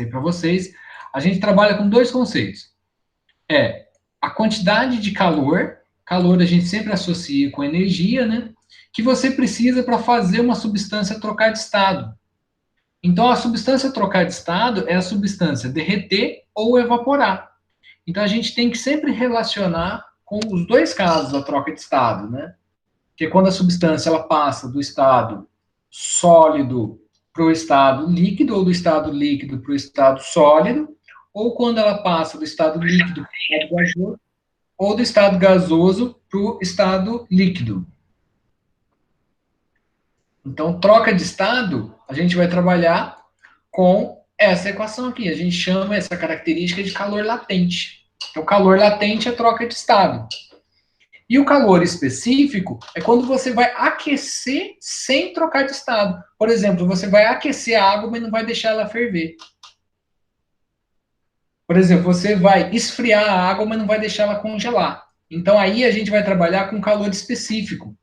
para vocês, a gente trabalha com dois conceitos. A quantidade de calor a gente sempre associa com energia, né? Que você precisa para fazer uma substância trocar de estado. Então, a substância trocar de estado é a substância derreter ou evaporar. Então, a gente tem que sempre relacionar com os dois casos da troca de estado, né? Que é quando a substância ela passa do estado sólido para o estado líquido, ou do estado líquido para o estado sólido, ou quando ela passa do estado líquido para o estado gasoso, ou do estado gasoso para o estado líquido. Então, troca de estado, a gente vai trabalhar com essa equação aqui. A gente chama essa característica de calor latente. Então, calor latente é troca de estado. E o calor específico é quando você vai aquecer sem trocar de estado. Por exemplo, você vai aquecer a água, mas não vai deixar ela ferver. Por exemplo, você vai esfriar a água, mas não vai deixar ela congelar. Então, aí a gente vai trabalhar com calor específico.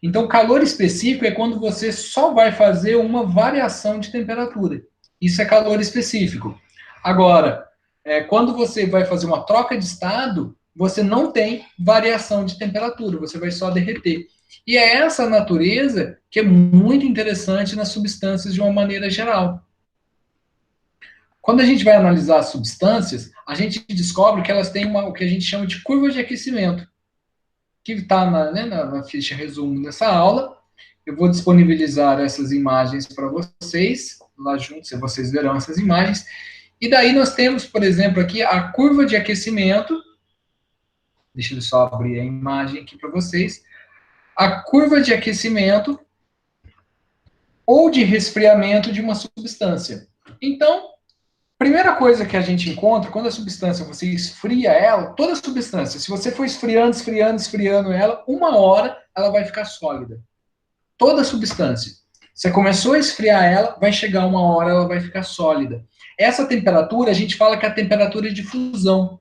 Então, calor específico é quando você só vai fazer uma variação de temperatura. Isso é calor específico. Agora, quando você vai fazer uma troca de estado, você não tem variação de temperatura, você vai só derreter. E é essa natureza que é muito interessante nas substâncias de uma maneira geral. Quando a gente vai analisar as substâncias, a gente descobre que elas têm o que a gente chama de curva de aquecimento, que está na ficha resumo dessa aula. Eu vou disponibilizar essas imagens para vocês, lá juntos vocês verão essas imagens. E daí nós temos, por exemplo, aqui a curva de aquecimento. Deixa eu só abrir a imagem aqui para vocês. A curva de aquecimento ou de resfriamento de uma substância. Então, primeira coisa que a gente encontra, quando a substância você esfria ela, toda substância, se você for esfriando ela, uma hora ela vai ficar sólida. Toda substância. Você começou a esfriar ela, vai chegar uma hora ela vai ficar sólida. Essa temperatura a gente fala que é a temperatura de fusão.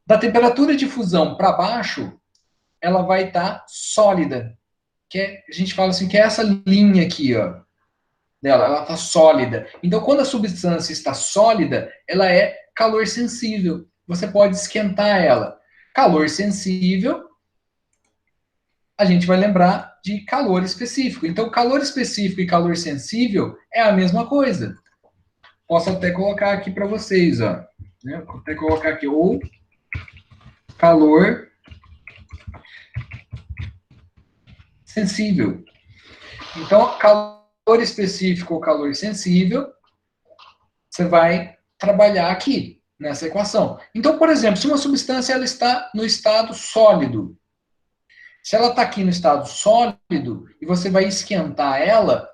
Da temperatura de fusão para baixo, ela vai estar sólida. A gente fala assim que é essa linha aqui, ó, dela, ela está sólida. Então, quando a substância está sólida, ela é calor sensível. Você pode esquentar ela. Calor sensível, a gente vai lembrar de calor específico. Então, calor específico e calor sensível é a mesma coisa. Posso até colocar aqui para vocês, ó. Vou até colocar aqui, ou calor sensível. Então, calor específico ou calor sensível, você vai trabalhar aqui, nessa equação. Então, por exemplo, se uma substância ela está no estado sólido, se ela está aqui no estado sólido e você vai esquentar ela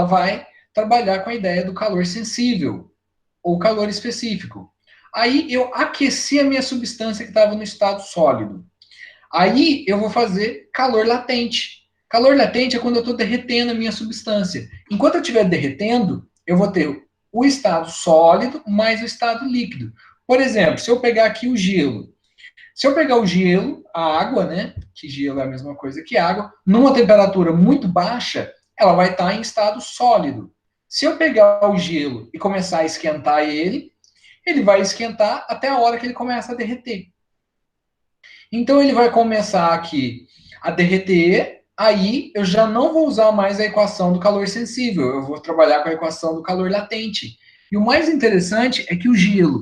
vai trabalhar com a ideia do calor sensível ou calor específico. Aí eu aqueci a minha substância que estava no estado sólido. Aí eu vou fazer calor latente. Calor latente é quando eu estou derretendo a minha substância. Enquanto eu estiver derretendo, eu vou ter o estado sólido mais o estado líquido. Por exemplo, se eu pegar aqui o gelo. Se eu pegar o gelo, a água, né? Que gelo é a mesma coisa que água, numa temperatura muito baixa, ela vai estar em estado sólido. Se eu pegar o gelo e começar a esquentar ele vai esquentar até a hora que ele começa a derreter. Então ele vai começar aqui a derreter, aí eu já não vou usar mais a equação do calor sensível, eu vou trabalhar com a equação do calor latente. E o mais interessante é que o gelo,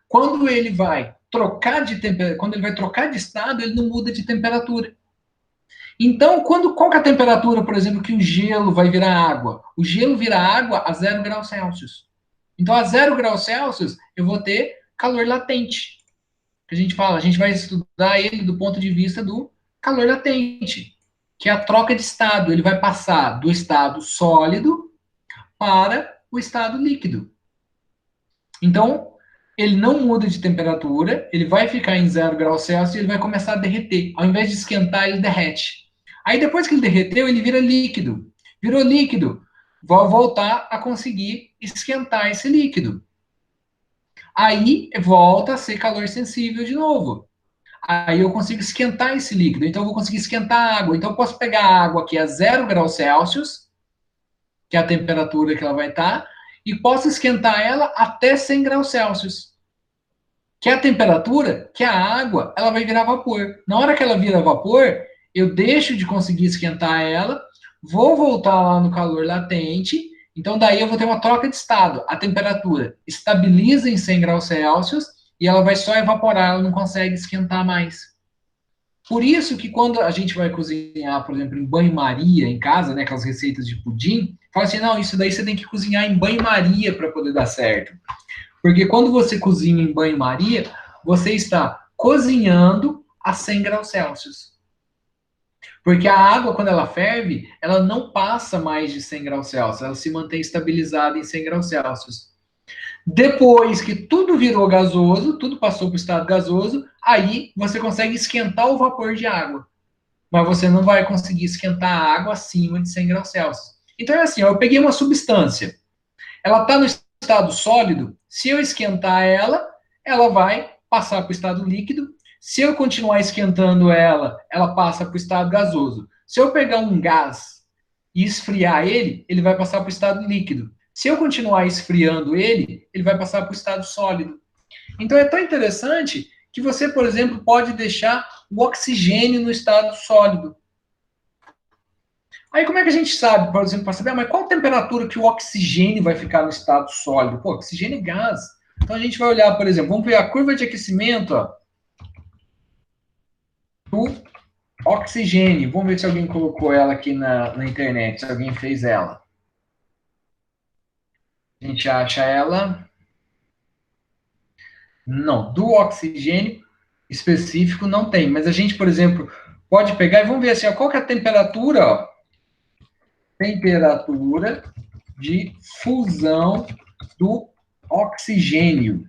quando ele vai trocar de temperatura, quando ele vai trocar de estado, ele não muda de temperatura. Então, qual que é a temperatura, por exemplo, que o gelo vai virar água? O gelo vira água a 0 graus Celsius. Então, a 0 graus Celsius, eu vou ter calor latente. A gente fala, a gente vai estudar ele do ponto de vista do calor latente, que é a troca de estado. Ele vai passar do estado sólido para o estado líquido. Então, ele não muda de temperatura, ele vai ficar em 0 graus Celsius e ele vai começar a derreter. Ao invés de esquentar, ele derrete. Aí, depois que ele derreteu, ele vira líquido. Virou líquido, vou voltar a conseguir esquentar esse líquido. Aí, volta a ser calor sensível de novo. Aí eu consigo esquentar esse líquido. Então, eu vou conseguir esquentar a água. Então, eu posso pegar a água que é a 0 graus Celsius, que é a temperatura que ela vai estar, e posso esquentar ela até 100 graus Celsius. Que é a temperatura que a água ela vai virar vapor. Na hora que ela vira vapor, eu deixo de conseguir esquentar ela, vou voltar lá no calor latente, então daí eu vou ter uma troca de estado. A temperatura estabiliza em 100 graus Celsius e ela vai só evaporar, ela não consegue esquentar mais. Por isso que quando a gente vai cozinhar, por exemplo, em banho-maria em casa, né, aquelas receitas de pudim, fala assim, não, isso daí você tem que cozinhar em banho-maria para poder dar certo. Porque quando você cozinha em banho-maria, você está cozinhando a 100 graus Celsius. Porque a água, quando ela ferve, ela não passa mais de 100 graus Celsius, ela se mantém estabilizada em 100 graus Celsius. Depois que tudo virou gasoso, tudo passou para o estado gasoso, aí você consegue esquentar o vapor de água. Mas você não vai conseguir esquentar a água acima de 100 graus Celsius. Então é assim, ó, eu peguei uma substância, ela está no estado sólido, se eu esquentar ela, ela vai passar para o estado líquido. Se eu continuar esquentando ela, ela passa para o estado gasoso. Se eu pegar um gás e esfriar ele, ele vai passar para o estado líquido. Se eu continuar esfriando ele, ele vai passar para o estado sólido. Então é tão interessante que você, por exemplo, pode deixar o oxigênio no estado sólido. Aí como é que a gente sabe, por exemplo, para saber, mas qual a temperatura que o oxigênio vai ficar no estado sólido? Pô, oxigênio é gás. Então a gente vai olhar, por exemplo, vamos ver a curva de aquecimento ó, do oxigênio. Vamos ver se alguém colocou ela aqui na internet, se alguém fez ela. A gente acha ela. Não, do oxigênio específico não tem. Mas a gente, por exemplo, pode pegar e vamos ver assim, ó, qual que é a temperatura, ó, temperatura de fusão do oxigênio.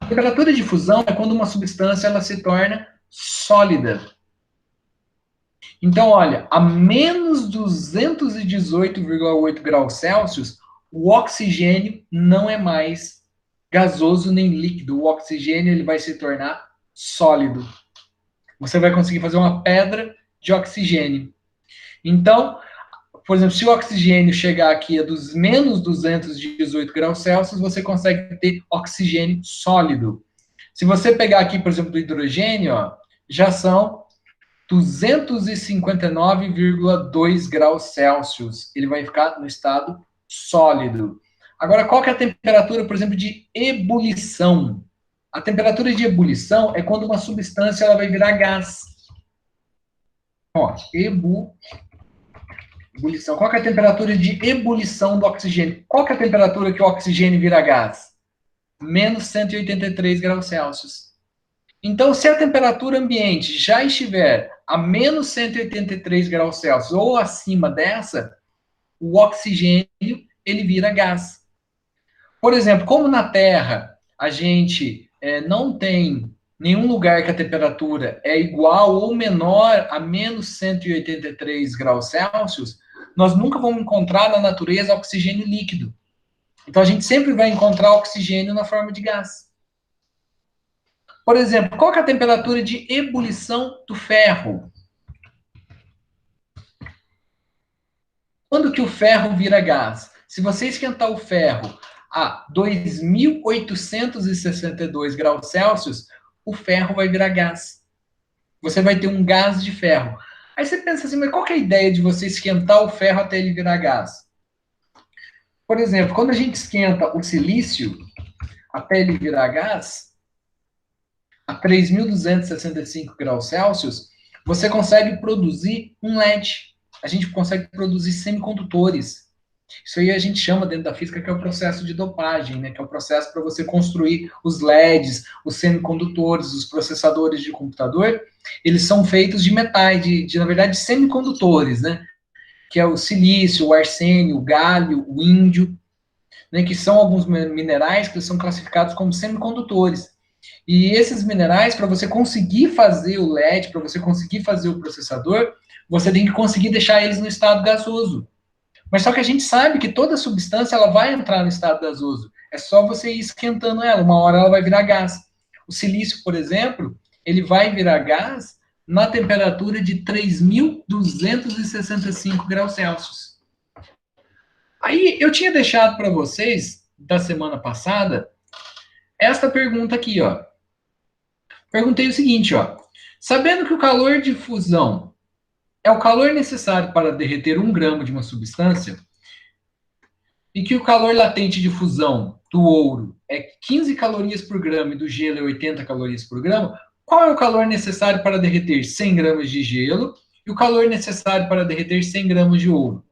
A temperatura de fusão é quando uma substância ela se torna sólida. Então, olha, a menos 218,8 graus Celsius, o oxigênio não é mais gasoso nem líquido. O oxigênio ele vai se tornar sólido. Você vai conseguir fazer uma pedra de oxigênio. Então, por exemplo, se o oxigênio chegar aqui a dos menos 218 graus Celsius, você consegue ter oxigênio sólido. Se você pegar aqui, por exemplo, do hidrogênio, ó, já são 259,2 graus Celsius. Ele vai ficar no estado sólido. Agora, qual que é a temperatura, por exemplo, de ebulição? A temperatura de ebulição é quando uma substância ela vai virar gás. Ó, ebulição. Qual que é a temperatura de ebulição do oxigênio? Qual que é a temperatura que o oxigênio vira gás? Menos 183 graus Celsius. Então, se a temperatura ambiente já estiver a menos 183 graus Celsius ou acima dessa, o oxigênio ele vira gás. Por exemplo, como na Terra a gente não tem nenhum lugar que a temperatura é igual ou menor a menos 183 graus Celsius, nós nunca vamos encontrar na natureza oxigênio líquido. Então a gente sempre vai encontrar oxigênio na forma de gás. Por exemplo, qual que é a temperatura de ebulição do ferro? Quando que o ferro vira gás? Se você esquentar o ferro a 2.862 graus Celsius, o ferro vai virar gás. Você vai ter um gás de ferro. Aí você pensa assim, mas qual que é a ideia de você esquentar o ferro até ele virar gás? Por exemplo, quando a gente esquenta o silício até ele virar gás, a 3.265 graus Celsius, você consegue produzir um LED. A gente consegue produzir semicondutores. Isso aí a gente chama dentro da física que é o processo de dopagem, né? Que é o processo para você construir os LEDs, os semicondutores, os processadores de computador. Eles são feitos de metais, na verdade, semicondutores, né? Que é o silício, o arsênio, o galho, o índio, né? Que são alguns minerais que são classificados como semicondutores. E esses minerais, para você conseguir fazer o LED, para você conseguir fazer o processador, você tem que conseguir deixar eles no estado gasoso. Mas só que a gente sabe que toda substância ela vai entrar no estado gasoso. É só você ir esquentando ela. Uma hora ela vai virar gás. O silício, por exemplo, ele vai virar gás na temperatura de 3.265 graus Celsius. Aí eu tinha deixado para vocês, da semana passada, esta pergunta aqui, ó. Perguntei o seguinte, ó. Sabendo que o calor de fusão é o calor necessário para derreter 1 grama de uma substância, e que o calor latente de fusão do ouro é 15 calorias por grama e do gelo é 80 calorias por grama, qual é o calor necessário para derreter 100 gramas de gelo e o calor necessário para derreter 100 gramas de ouro?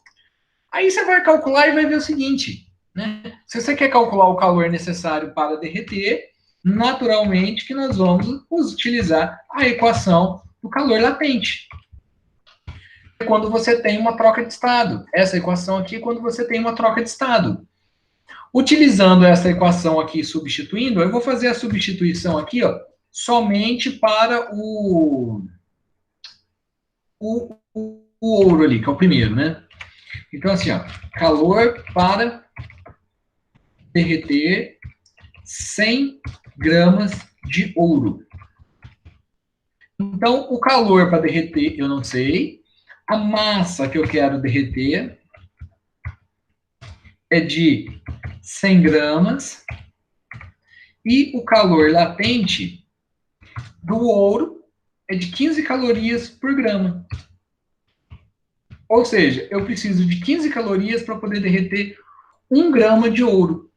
Aí você vai calcular e vai ver o seguinte, né? Se você quer calcular o calor necessário para derreter, naturalmente que nós vamos utilizar a equação do calor latente. Quando você tem uma troca de estado. Essa equação aqui é quando você tem uma troca de estado. Utilizando essa equação aqui, substituindo, eu vou fazer a substituição aqui, ó, somente para o ouro ali, que é o primeiro, né? Então, assim, ó, calor para derreter 100 gramas de ouro. Então, o calor para derreter, eu não sei. A massa que eu quero derreter é de 100 gramas. E o calor latente do ouro é de 15 calorias por grama. Ou seja, eu preciso de 15 calorias para poder derreter 1 grama de ouro.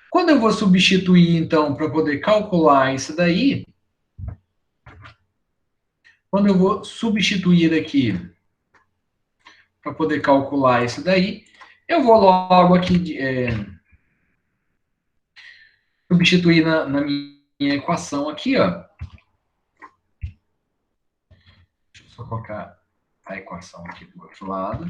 Quando eu vou substituir, então, para poder calcular isso daí, quando eu vou substituir aqui para poder calcular isso daí, eu vou logo aqui substituir na minha equação aqui, ó. Deixa eu só colocar a equação aqui do outro lado.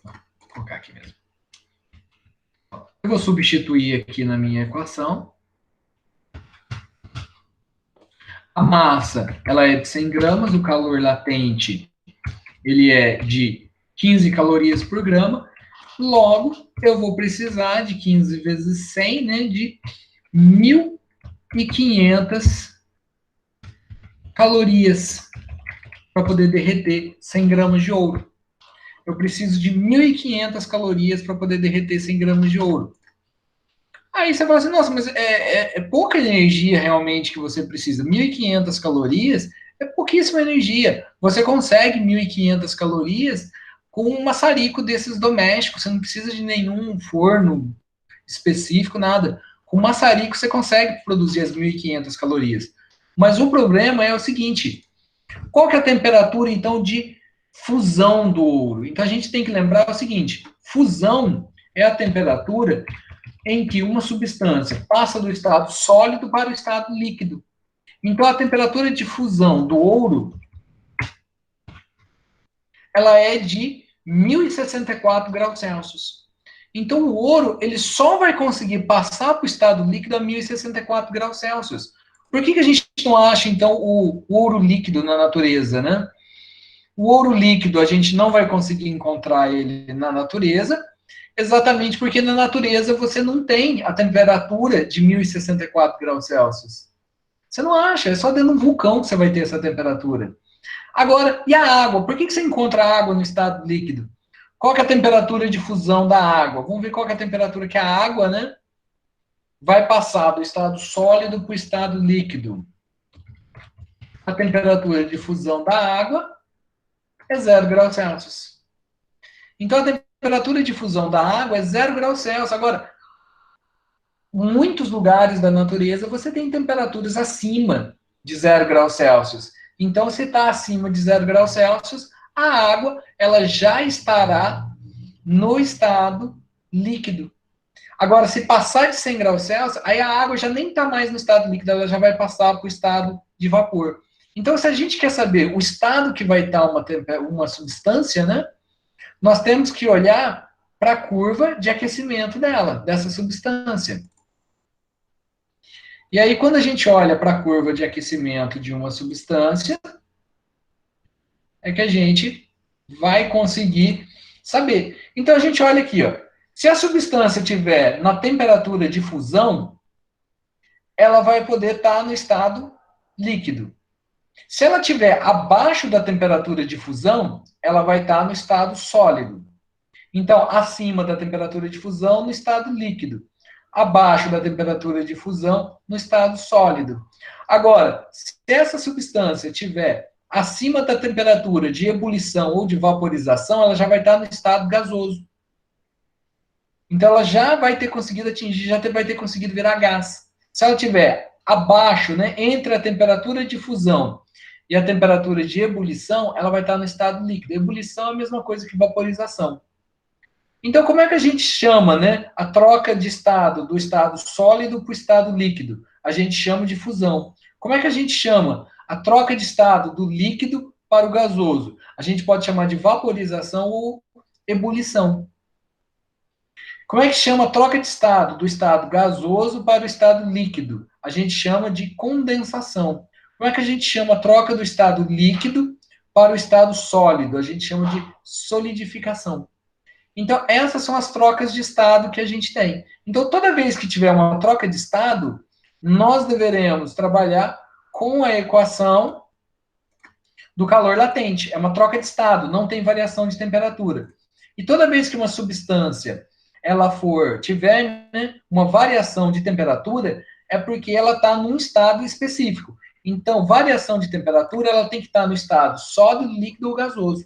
Vou colocar aqui mesmo. Eu vou substituir aqui na minha equação. A massa, ela é de 100 gramas, o calor latente, ele é de 15 calorias por grama. Logo, eu vou precisar de 15 vezes 100, né, de 1.500 calorias para poder derreter 100 gramas de ouro. Eu preciso de 1.500 calorias para poder derreter 100 gramas de ouro. Aí você fala assim, nossa, mas é pouca energia realmente que você precisa. 1.500 calorias é pouquíssima energia. Você consegue 1.500 calorias com um maçarico desses domésticos. Você não precisa de nenhum forno específico, nada. Com maçarico você consegue produzir as 1.500 calorias. Mas o problema é o seguinte, qual que é a temperatura, então, de fusão do ouro? Então, a gente tem que lembrar o seguinte, fusão é a temperatura em que uma substância passa do estado sólido para o estado líquido. Então, a temperatura de fusão do ouro, ela é de 1.064 graus Celsius. Então, o ouro, ele só vai conseguir passar para o estado líquido a 1.064 graus Celsius. Por que a gente não acha, então, o ouro líquido na natureza, né? O ouro líquido, a gente não vai conseguir encontrar ele na natureza, exatamente porque na natureza você não tem a temperatura de 1.064 graus Celsius. Você não acha, é só dentro de um vulcão que você vai ter essa temperatura. Agora, e a água? Por que você encontra água no estado líquido? Qual que é a temperatura de fusão da água? Vamos ver qual que é a temperatura que a água, né, vai passar do estado sólido para o estado líquido. A temperatura de fusão da água é 0 graus Celsius. Então, a temperatura de fusão da água é 0 graus Celsius. Agora, em muitos lugares da natureza, você tem temperaturas acima de 0 graus Celsius. Então, se está acima de 0 graus Celsius, a água ela já estará no estado líquido. Agora, se passar de 100 graus Celsius, aí a água já nem está mais no estado líquido, ela já vai passar para o estado de vapor. Então, se a gente quer saber o estado que vai estar uma substância, né, nós temos que olhar para a curva de aquecimento dela, dessa substância. E aí, quando a gente olha para a curva de aquecimento de uma substância, é que a gente vai conseguir saber. Então, a gente olha aqui, ó. Se a substância estiver na temperatura de fusão, ela vai poder estar no estado líquido. Se ela estiver abaixo da temperatura de fusão, ela vai estar no estado sólido. Então, acima da temperatura de fusão, no estado líquido. Abaixo da temperatura de fusão, no estado sólido. Agora, se essa substância estiver acima da temperatura de ebulição ou de vaporização, ela já vai estar no estado gasoso. Então, ela já vai ter conseguido atingir, já vai ter conseguido virar gás. Se ela estiver abaixo, né, entre a temperatura de fusão e a temperatura de ebulição, ela vai estar no estado líquido. Ebulição é a mesma coisa que vaporização. Então, como é que a gente chama, né, a troca de estado do estado sólido para o estado líquido? A gente chama de fusão. Como é que a gente chama a troca de estado do líquido para o gasoso? A gente pode chamar de vaporização ou ebulição. Como é que chama a troca de estado do estado gasoso para o estado líquido? A gente chama de condensação. Como é que a gente chama a troca do estado líquido para o estado sólido? A gente chama de solidificação. Então, essas são as trocas de estado que a gente tem. Então, toda vez que tiver uma troca de estado, nós deveremos trabalhar com a equação do calor latente. É uma troca de estado, não tem variação de temperatura. E toda vez que uma substância ela tiver, né, uma variação de temperatura, é porque ela está num estado específico. Então, variação de temperatura, ela tem que estar no estado sólido, líquido ou gasoso.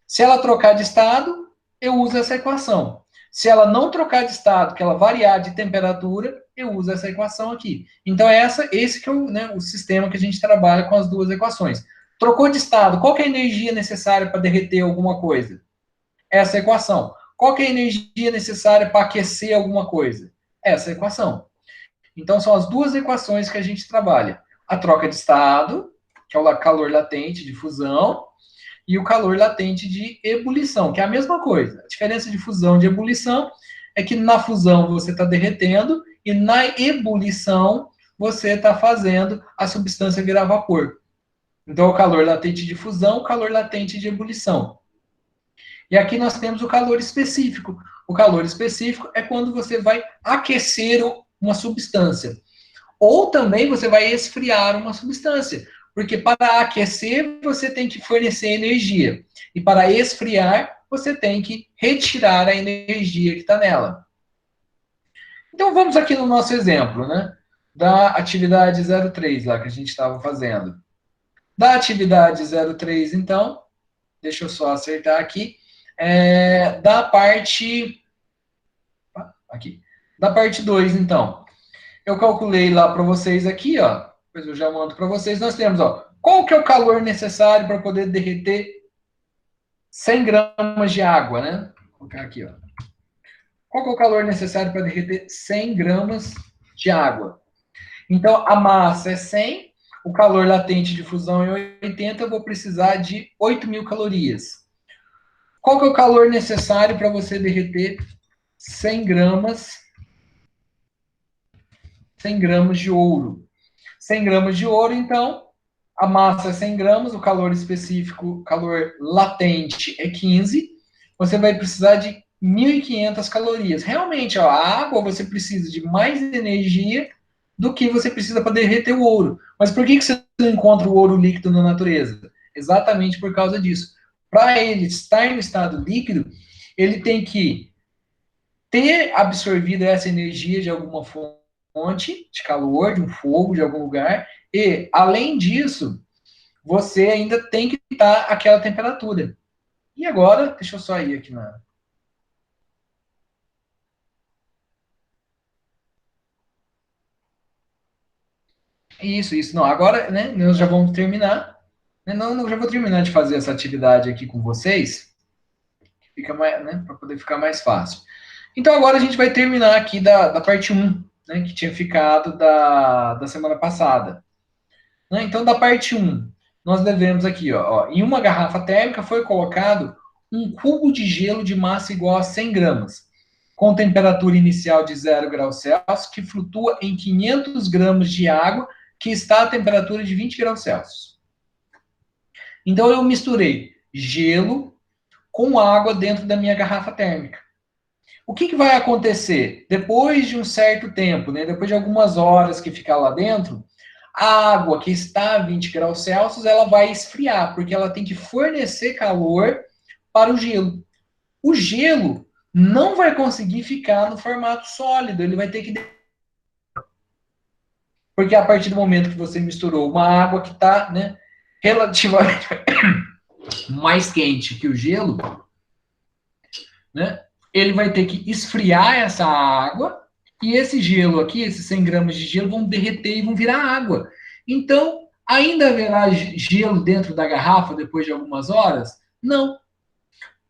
Se ela trocar de estado, eu uso essa equação. Se ela não trocar de estado, que ela variar de temperatura, eu uso essa equação aqui. Então, esse que é o sistema que a gente trabalha com as duas equações. Trocou de estado, qual que é a energia necessária para derreter alguma coisa? Essa equação. Qual que é a energia necessária para aquecer alguma coisa? Essa equação. Então, são as duas equações que a gente trabalha. A troca de estado, que é o calor latente de fusão, e o calor latente de ebulição, que é a mesma coisa. A diferença de fusão e de ebulição é que na fusão você está derretendo e na ebulição você está fazendo a substância virar vapor. Então, o calor latente de fusão, o calor latente de ebulição. E aqui nós temos o calor específico. O calor específico é quando você vai aquecer uma substância. Ou também você vai esfriar uma substância. Porque para aquecer, você tem que fornecer energia. E para esfriar, você tem que retirar a energia que está nela. Então, vamos aqui no nosso exemplo, né? Da atividade 03 lá que a gente estava fazendo. Da atividade 03, então, deixa eu só acertar aqui. Da parte... Aqui. Da parte 2, então. Eu calculei lá para vocês aqui, ó. Depois eu já mando para vocês. Nós temos, ó, qual que é o calor necessário para poder derreter 100 gramas de água, né? Vou colocar aqui, ó. Qual que é o calor necessário para derreter 100 gramas de água? Então, a massa é 100, o calor latente de fusão é 80, eu vou precisar de 8.000 calorias. Qual que é o calor necessário para você derreter 100 gramas de ouro? 100 gramas de ouro, então, a massa é 100 gramas, o calor específico, calor latente é 15, você vai precisar de 1.500 calorias. Realmente, ó, a água você precisa de mais energia do que você precisa para derreter o ouro. Mas por que você não encontra o ouro líquido na natureza? Exatamente por causa disso. Para ele estar no estado líquido, ele tem que ter absorvido essa energia de alguma fonte de calor, de um fogo, de algum lugar, e, além disso, você ainda tem que estar àquela temperatura. E agora, deixa eu só ir aqui na... Isso. Não, agora, né, nós já vamos terminar. Não, já vou terminar de fazer essa atividade aqui com vocês, fica mais, né, para poder ficar mais fácil. Então, agora a gente vai terminar aqui da parte 1, né, que tinha ficado da semana passada. Né? Então, da parte 1, nós devemos aqui, ó, em uma garrafa térmica foi colocado um cubo de gelo de massa igual a 100 gramas, com temperatura inicial de 0 graus Celsius, que flutua em 500 gramas de água, que está a temperatura de 20 graus Celsius. Então, eu misturei gelo com água dentro da minha garrafa térmica. O que vai acontecer? Depois de um certo tempo, né, depois de algumas horas que ficar lá dentro, a água que está a 20 graus Celsius, ela vai esfriar, porque ela tem que fornecer calor para o gelo. O gelo não vai conseguir ficar no formato sólido, ele vai ter que... Porque a partir do momento que você misturou uma água que está, né, relativamente mais quente que o gelo, né, ele vai ter que esfriar essa água, e esse gelo aqui, esses 100 gramas de gelo, vão derreter e vão virar água. Então, ainda haverá gelo dentro da garrafa depois de algumas horas? Não.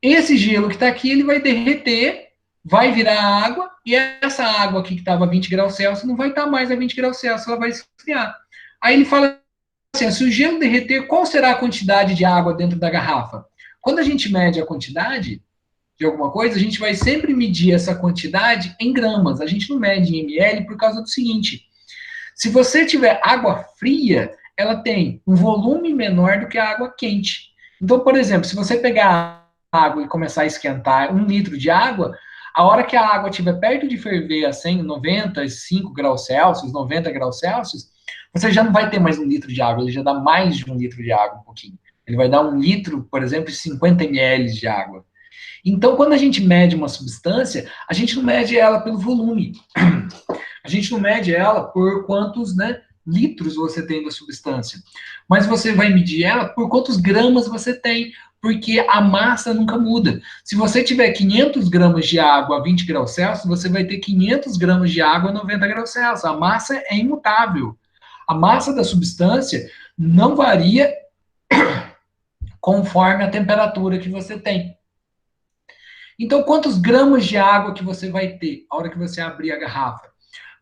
Esse gelo que está aqui, ele vai derreter, vai virar água, e essa água aqui que estava a 20 graus Celsius não vai estar mais a 20 graus Celsius, ela vai esfriar. Aí ele fala assim, se o gelo derreter, qual será a quantidade de água dentro da garrafa? Quando a gente mede a quantidade de alguma coisa, a gente vai sempre medir essa quantidade em gramas. A gente não mede em ml por causa do seguinte: se você tiver água fria, ela tem um volume menor do que a água quente. Então, por exemplo, se você pegar água e começar a esquentar 1 litro de água, a hora que a água estiver perto de ferver a 100, 95 graus Celsius, 90 graus Celsius, você já não vai ter mais 1 litro de água, ele já dá mais de 1 litro de água, um pouquinho. Ele vai dar 1 litro, por exemplo, de 50 ml de água. Então, quando a gente mede uma substância, a gente não mede ela pelo volume. A gente não mede ela por quantos, né, litros você tem da substância. Mas você vai medir ela por quantos gramas você tem, porque a massa nunca muda. Se você tiver 500 gramas de água a 20 graus Celsius, você vai ter 500 gramas de água a 90 graus Celsius. A massa é imutável. A massa da substância não varia conforme a temperatura que você tem. Então, quantos gramas de água que você vai ter a hora que você abrir a garrafa?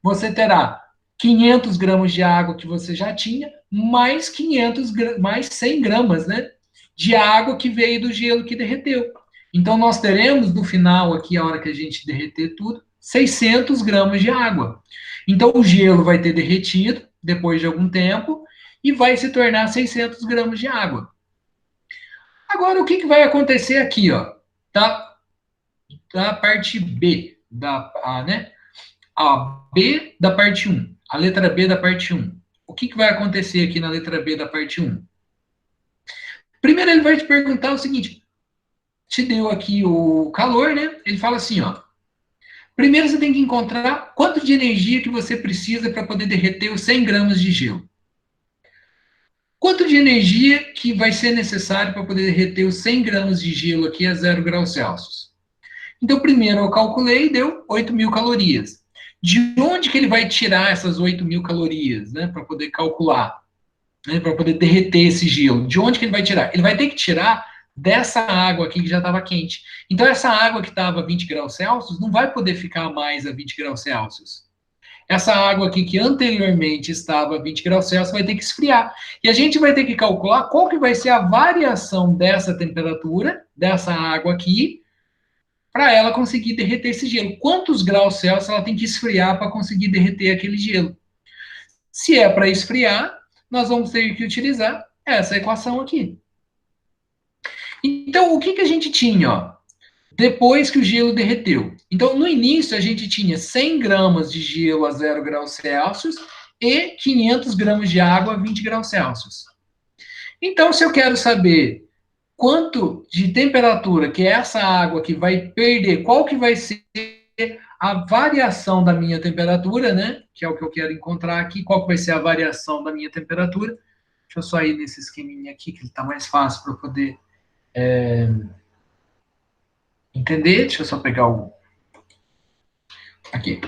Você terá 500 gramas de água que você já tinha, mais 100 gramas, né, de água que veio do gelo que derreteu. Então, nós teremos, no final aqui, a hora que a gente derreter tudo, 600 gramas de água. Então, o gelo vai ter derretido, depois de algum tempo, e vai se tornar 600 gramas de água. Agora, o que vai acontecer aqui, ó? Da parte B, né? A B da parte 1, a letra B da parte 1. O que vai acontecer aqui na letra B da parte 1? Primeiro ele vai te perguntar o seguinte, te deu aqui o calor, né? Ele fala assim, ó, primeiro você tem que encontrar quanto de energia que você precisa para poder derreter os 100 gramas de gelo. Quanto de energia que vai ser necessário para poder derreter os 100 gramas de gelo aqui a 0 graus Celsius? Então, primeiro eu calculei e deu 8.000 calorias. De onde que ele vai tirar essas 8.000 calorias, né, para poder calcular, né, para poder derreter esse gelo? De onde que ele vai tirar? Ele vai ter que tirar dessa água aqui que já estava quente. Então, essa água que estava a 20 graus Celsius não vai poder ficar mais a 20 graus Celsius. Essa água aqui que anteriormente estava a 20 graus Celsius vai ter que esfriar. E a gente vai ter que calcular qual que vai ser a variação dessa temperatura, dessa água aqui, para ela conseguir derreter esse gelo. Quantos graus Celsius ela tem que esfriar para conseguir derreter aquele gelo? Se é para esfriar, nós vamos ter que utilizar essa equação aqui. Então, o que a gente tinha, ó, depois que o gelo derreteu? Então, no início, a gente tinha 100 gramas de gelo a 0 graus Celsius e 500 gramas de água a 20 graus Celsius. Então, se eu quero saber quanto de temperatura que essa água que vai perder, qual que vai ser a variação da minha temperatura, né? Que é o que eu quero encontrar aqui, qual que vai ser a variação da minha temperatura. Deixa eu só ir nesse esqueminha aqui, que está mais fácil para eu poder entender. Deixa eu só pegar o... Aqui.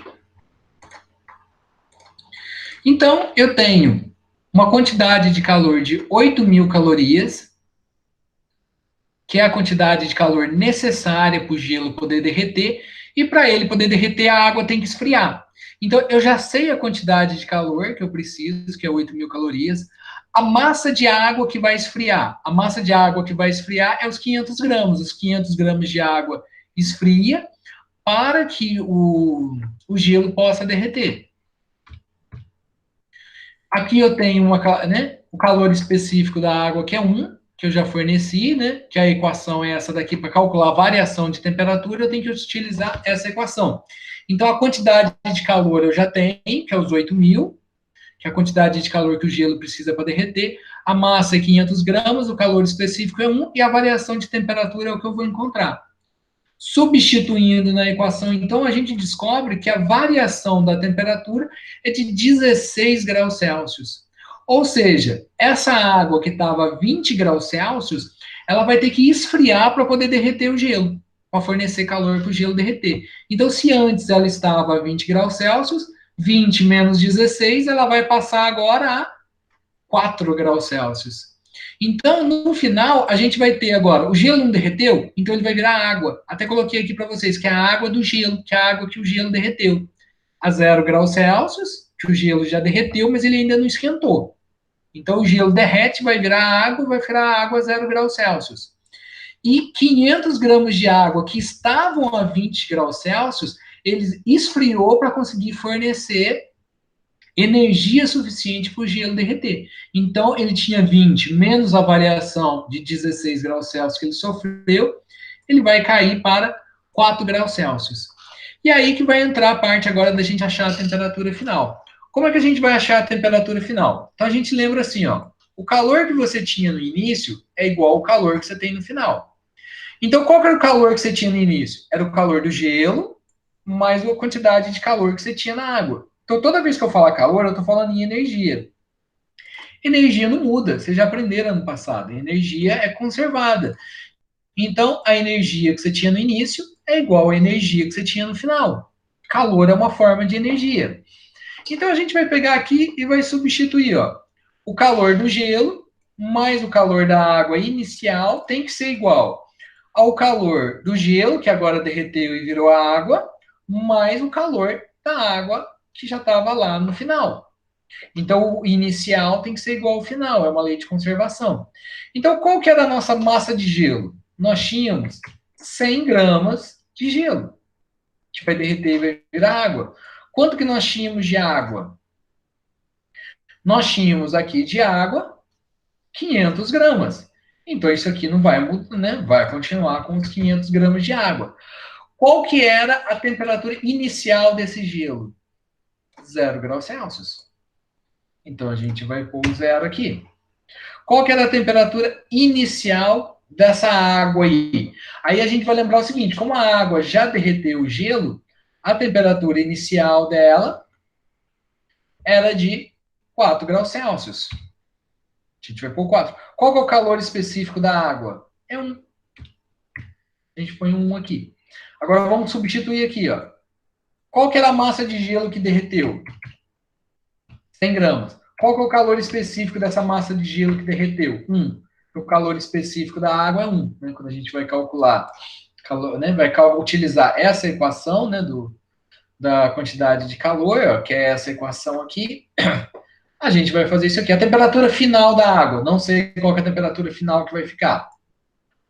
Então, eu tenho uma quantidade de calor de 8.000 calorias, que é a quantidade de calor necessária para o gelo poder derreter, e para ele poder derreter, a água tem que esfriar. Então, eu já sei a quantidade de calor que eu preciso, que é 8.000 calorias. A massa de água que vai esfriar. A massa de água que vai esfriar é os 500 gramas. Os 500 gramas de água esfria para que o gelo possa derreter. Aqui eu tenho o calor específico da água, que é 1. que eu já forneci, né? Que a equação é essa daqui para calcular a variação de temperatura, eu tenho que utilizar essa equação. Então, a quantidade de calor eu já tenho, que é os 8.000, que é a quantidade de calor que o gelo precisa para derreter. A massa é 500 gramas, o calor específico é 1, e a variação de temperatura é o que eu vou encontrar. Substituindo na equação, então, a gente descobre que a variação da temperatura é de 16 graus Celsius. Ou seja, essa água que estava a 20 graus Celsius, ela vai ter que esfriar para poder derreter o gelo, para fornecer calor para o gelo derreter. Então, se antes ela estava a 20 graus Celsius, 20 menos 16, ela vai passar agora a 4 graus Celsius. Então, no final, a gente vai ter agora, o gelo não derreteu, então ele vai virar água. Até coloquei aqui para vocês, que é a água do gelo, que é a água que o gelo derreteu. A 0 graus Celsius, que o gelo já derreteu, mas ele ainda não esquentou. Então, o gelo derrete, vai virar água a 0 graus Celsius. E 500 gramas de água que estavam a 20 graus Celsius, ele esfriou para conseguir fornecer energia suficiente para o gelo derreter. Então, ele tinha 20 menos a variação de 16 graus Celsius que ele sofreu, ele vai cair para 4 graus Celsius. E aí que vai entrar a parte agora da gente achar a temperatura final. Como é que a gente vai achar a temperatura final? Então, a gente lembra assim, ó, o calor que você tinha no início é igual ao calor que você tem no final. Então, qual que era o calor que você tinha no início? Era o calor do gelo, mais a quantidade de calor que você tinha na água. Então, toda vez que eu falar calor, eu estou falando em energia. Energia não muda, vocês já aprenderam ano passado. Energia é conservada. Então, a energia que você tinha no início é igual à energia que você tinha no final. Calor é uma forma de energia. Então, a gente vai pegar aqui e vai substituir, ó, o calor do gelo mais o calor da água inicial tem que ser igual ao calor do gelo, que agora derreteu e virou água, mais o calor da água que já estava lá no final. Então, o inicial tem que ser igual ao final, é uma lei de conservação. Então, qual que era a nossa massa de gelo? Nós tínhamos 100 gramas de gelo, que vai derreter e vai virar água. Quanto que nós tínhamos de água? Nós tínhamos aqui de água 500 gramas. Então, isso aqui não vai mudar, né? Vai continuar com os 500 gramas de água. Qual que era a temperatura inicial desse gelo? 0 graus Celsius. Então, a gente vai pôr o zero aqui. Qual que era a temperatura inicial dessa água aí? Aí a gente vai lembrar o seguinte, como a água já derreteu o gelo, a temperatura inicial dela era de 4 graus Celsius. A gente vai pôr 4. Qual que é o calor específico da água? É 1. A gente põe 1 aqui. Agora vamos substituir aqui, ó. Qual que era a massa de gelo que derreteu? 100 gramas. Qual que é o calor específico dessa massa de gelo que derreteu? 1. O calor específico da água é 1. Né? Quando a gente vai calcular, calor, né? Vai utilizar essa equação, né? Da quantidade de calor, ó, que é essa equação aqui, a gente vai fazer isso aqui. A temperatura final da água, não sei qual é a temperatura final que vai ficar.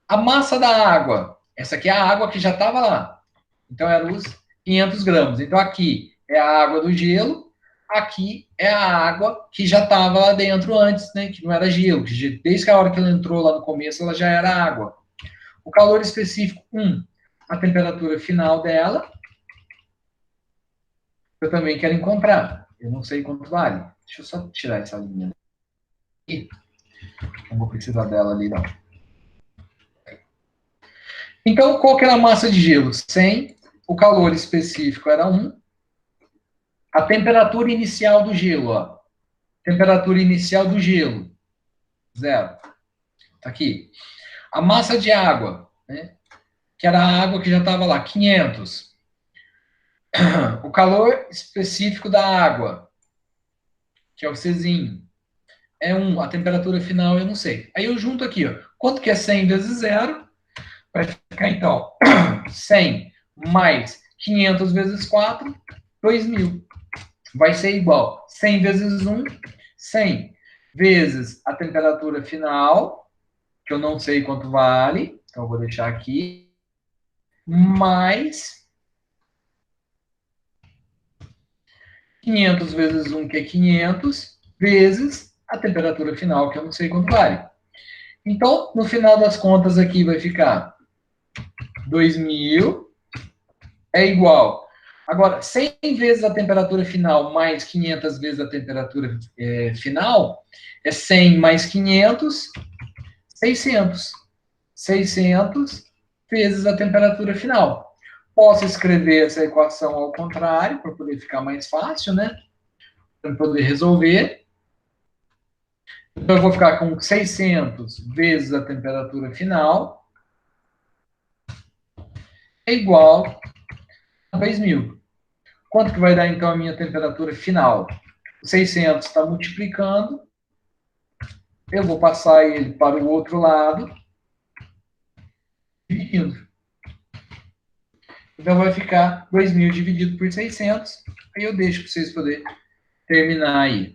A massa da água, essa aqui é a água que já estava lá. Então, era os 500 gramas. Então, aqui é a água do gelo, aqui é a água que já estava lá dentro antes, né? Que não era gelo. Que desde a hora que ela entrou lá no começo, ela já era água. O calor específico, 1. A temperatura final dela, eu também quero encontrar. Eu não sei quanto vale. Deixa eu só tirar essa linha aqui. Não vou precisar dela ali, não. Então, qual que era a massa de gelo? 100. O calor específico era 1. A temperatura inicial do gelo, ó. Temperatura inicial do gelo, 0. Tá aqui. A massa de água, né? Que era a água que já estava lá, 500. O calor específico da água, que é o Czinho, é 1. A temperatura final eu não sei. Aí eu junto aqui, ó. Quanto que é 100 vezes 0? Vai ficar, então, 100 mais 500 vezes 4, 2.000. Vai ser igual 100 vezes 1, 100 vezes a temperatura final, que eu não sei quanto vale, então eu vou deixar aqui, mais 500 vezes 1, que é 500, vezes a temperatura final, que eu não sei quanto vale. Então, no final das contas aqui vai ficar 2.000 é igual. Agora, 100 vezes a temperatura final mais 500 vezes a temperatura final é 100 mais 500, 600. 600 vezes a temperatura final. Posso escrever essa equação ao contrário, para poder ficar mais fácil, né? Para poder resolver. Então, eu vou ficar com 600 vezes a temperatura final é igual a 2.000. Quanto que vai dar, então, a minha temperatura final? O 600 está multiplicando. Eu vou passar ele para o outro lado, dividindo. Então, vai ficar 2.000 dividido por 600. Aí eu deixo para vocês poderem terminar aí.